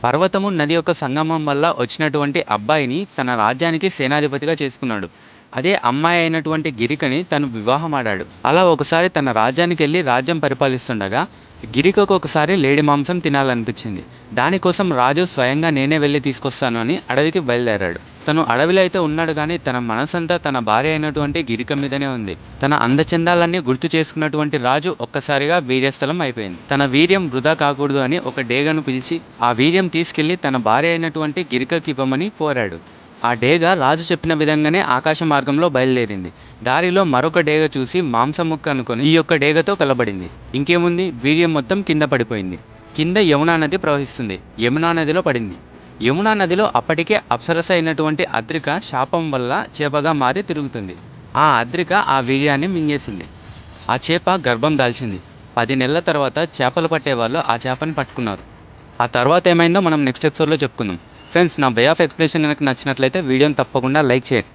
పర్వతము నది యొక్క సంగమం వల్ల వచ్చినటువంటి అబ్బాయిని తన రాజ్యానికి సేనాధిపతిగా చేసుకున్నాడు. అదే అమ్మాయి అయినటువంటి గిరికని తను వివాహమాడాడు. అలా ఒకసారి తన రాజ్యానికి వెళ్ళి రాజ్యం పరిపాలిస్తుండగా గిరికకు ఒకసారి లేడి మాంసం తినాలనిపించింది. దానికోసం రాజు స్వయంగా నేనే వెళ్ళి తీసుకొస్తాను అని అడవికి బయలుదేరాడు. తను అడవిలో అయితే ఉన్నాడు కానీ తన మనసంతా తన భార్య అయినటువంటి గిరిక మీదనే ఉంది. తన అందచందాలన్నీ గుర్తు చేసుకున్నటువంటి రాజు ఒక్కసారిగా వీర్యస్థలం అయిపోయింది. తన వీర్యం వృధా కాకూడదు అని ఒక డేగను పిలిచి ఆ వీర్యం తీసుకెళ్లి తన భార్య అయినటువంటి గిరికకి ఇవ్వమని కోరాడు. ఆ డేగ రాజు చెప్పిన విధంగానే ఆకాశ మార్గంలో బయలుదేరింది. దారిలో మరొక డేగ చూసి మాంసం ముక్క అనుకొని ఈ యొక్క డేగతో కలబడింది. ఇంకేముంది, వీర్యం మొత్తం కింద పడిపోయింది. కింద యమునా నది ప్రవహిస్తుంది. యమునా నదిలో పడింది. యమునా నదిలో అప్పటికే అప్సరస అయినటువంటి అద్రిక శాపం వల్ల చేపగా మారి తిరుగుతుంది. ఆ అద్రిక ఆ వీర్యాన్ని మింగేసింది. ఆ చేప గర్భం దాల్చింది. 10 నెలల తర్వాత చేపలు పట్టేవాళ్ళు ఆ చేపని పట్టుకున్నారు. ఆ తర్వాత ఏమైందో మనం నెక్స్ట్ ఎపిసోడ్లో చెప్పుకుందాం. ఫ్రెండ్స్, నా వే ఆఫ్ ఎక్స్ప్లెనేషన్ కనుక నచ్చినట్లయితే వీడియోని తప్పకుండా లైక్ చేయండి.